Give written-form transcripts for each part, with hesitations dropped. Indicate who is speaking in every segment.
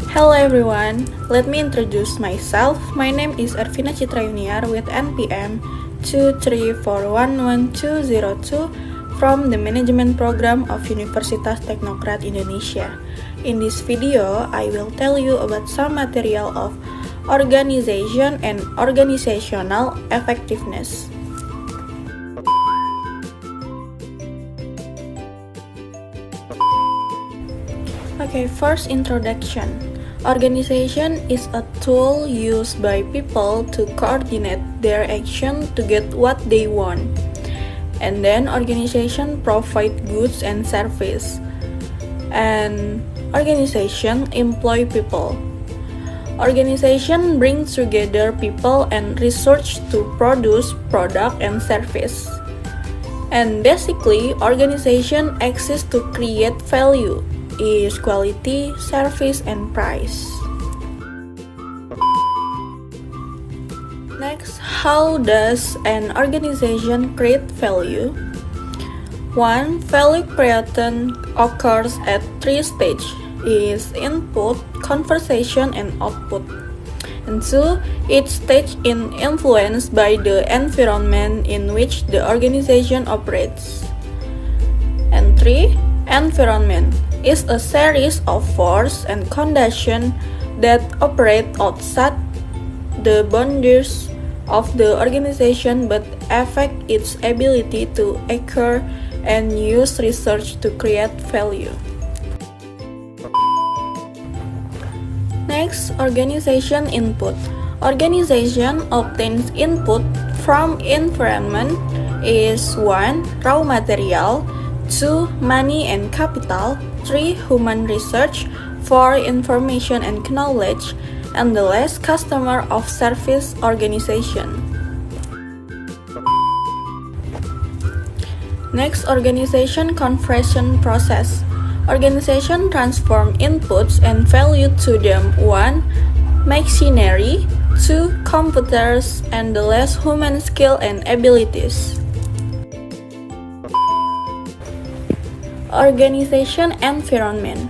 Speaker 1: Hello everyone, let me introduce myself. My name is Arvina Citra Yuniar with NPM 234112202 from the Management Program of Universitas Teknokrat Indonesia. In this video, I will tell you about some material of organization and organizational effectiveness. Okay, first introduction. Organization is a tool used by people to coordinate their action to get what they want. And then organization provide goods and service. And organization employ people. Organization brings together people and research to produce product and service. And basically, organization exists to create value is quality, service, and price. Next, how does an organization create value? 1. Value creation occurs at 3 stages, is input, conversation, and output. And 2. Each stage is influenced by the environment in which the organization operates. And 3. Environment is a series of forces and conditions that operate outside the boundaries of the organization but affect its ability to occur and use research to create value. Next, organization input. Organization obtains input from environment is 1. Raw material, 2. Money and capital, 3. Human research, 4. Information and knowledge, and the last customer of service organization. Next, organization conversion process. Organization transform inputs and value to them 1. Machinery, 2. Computers, and the last human skill and abilities. Organization environment.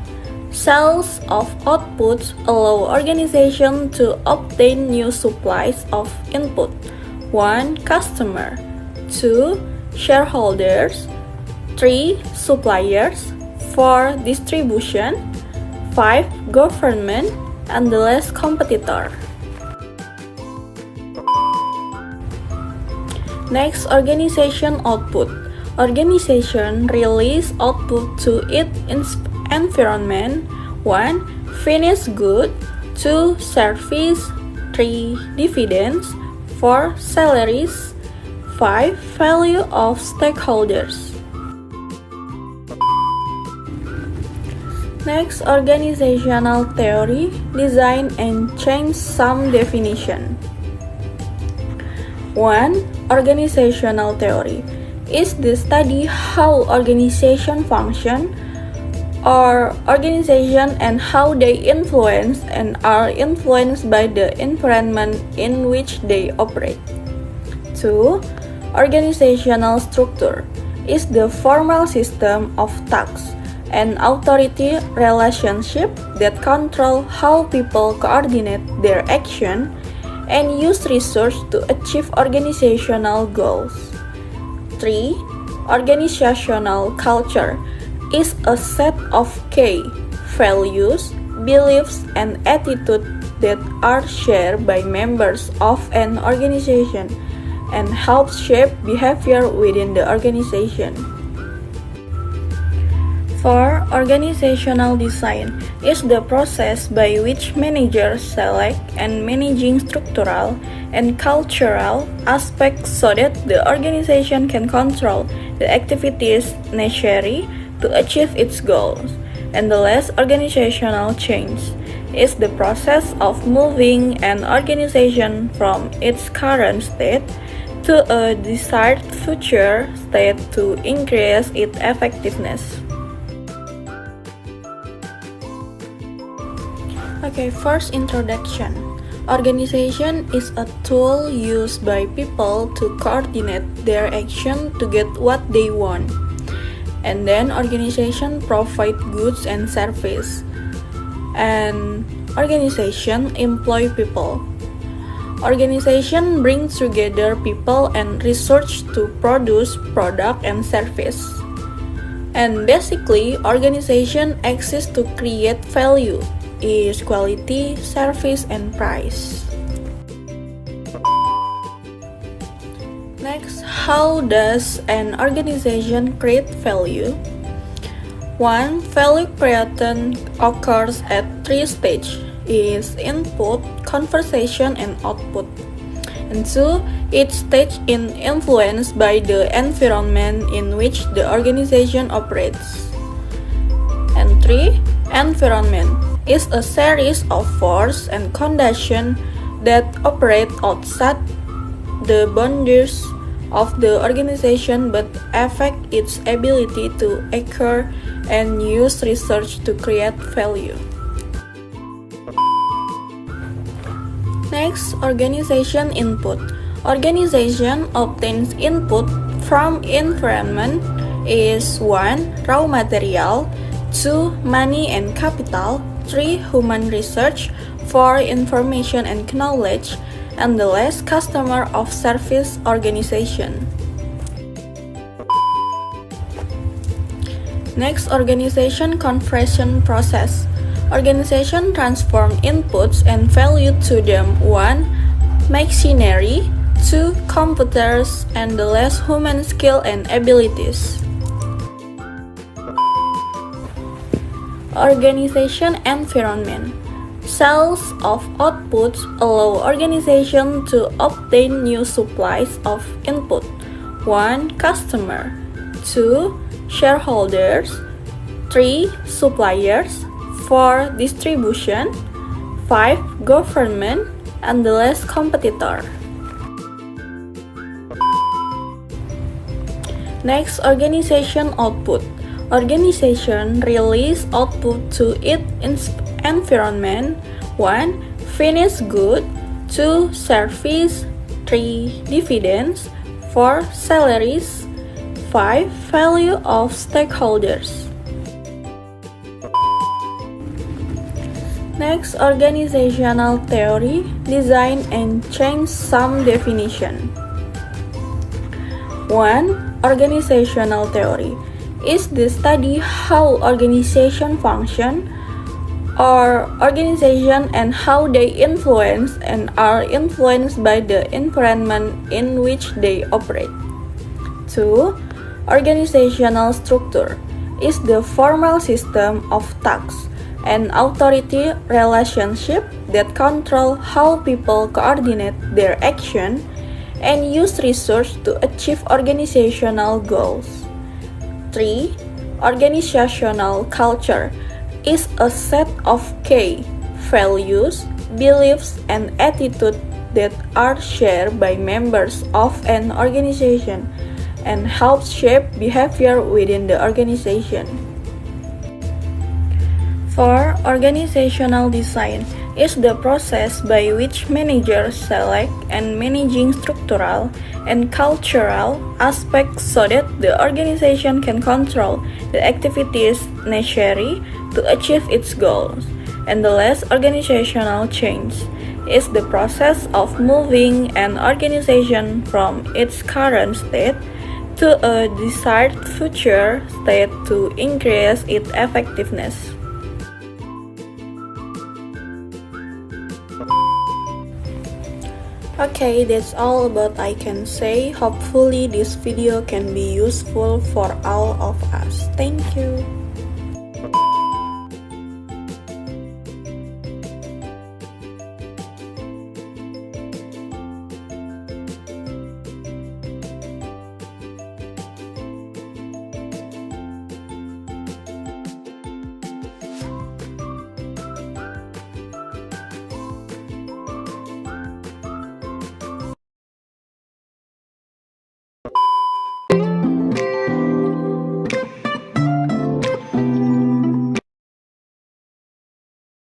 Speaker 1: Sales of outputs allow organization to obtain new supplies of input. 1. Customer, 2. Shareholders, 3. Suppliers, 4. Distribution, 5. Government, and the last competitor. Next, organization output. Organization release output to its environment 1. Finished good, 2. Service, 3. Dividends, 4. Salaries, 5. Value of stakeholders. Next, organizational theory, design and change some definition. 1. Organizational theory is the study how organization function or organization and how they influence and are influenced by the environment in which they operate. 2. Organizational structure is the formal system of tasks and authority relationship that control how people coordinate their action and use research to achieve organizational goals. 3. Organizational culture is a set of key values, beliefs, and attitudes that are shared by members of an organization and help shape behavior within the organization. 4. Organizational design is the process by which managers select and managing structural and cultural aspects so that the organization can control the activities necessary to achieve its goals. And the last, organizational change is the process of moving an organization from its current state to a desired future state to increase its effectiveness. Okay, first introduction. Organization is a tool used by people to coordinate their action to get what they want. And then organization provide goods and service. And organization employ people. Organization brings together people and research to produce product and service. And basically, organization exists to create value, is quality, service, and price. Next, how does an organization create value? 1. Value creation occurs at 3 stages, is input, conversation, and output. And 2. Each stage is influenced by the environment in which the organization operates. And 3. Environment is a series of forces and conditions that operate outside the boundaries of the organization but affect its ability to occur and use research to create value. Next, organization input. Organization obtains input from environment is 1. Raw material, 2. Money and capital, 3. Human research, 4. Information and knowledge, and the last customer of service organization. Next, organization conversion process. Organization transform inputs and value to them 1. Machinery, 2. Computers, and the last human skill and abilities. Organization environment. Sales of outputs allow organization to obtain new supplies of input. 1. Customer, 2. Shareholders, 3. Suppliers, 4. Distribution, 5. Government, and the last competitor. Next, organization output. Organization release output to its environment. 1. Finished good, 2. Service, 3. Dividends, 4. Salaries, 5. Value of stakeholders. Next, organizational theory, design and change some definition. 1. Organizational theory is the study how organization function or organization and how they influence and are influenced by the environment in which they operate. 2. Organizational structure is the formal system of tasks and authority relationship that control how people coordinate their action and use research to achieve organizational goals. 3. Organizational culture is a set of key values, beliefs, and attitudes that are shared by members of an organization and help shape behavior within the organization. 4. Organizational design is the process by which managers select and managing structural and cultural aspects so that the organization can control the activities necessary to achieve its goals. And the last, organizational change is the process of moving an organization from its current state to a desired future state to increase its effectiveness. Okay, that's all about I can say. Hopefully this video can be useful for all of us. Thank you.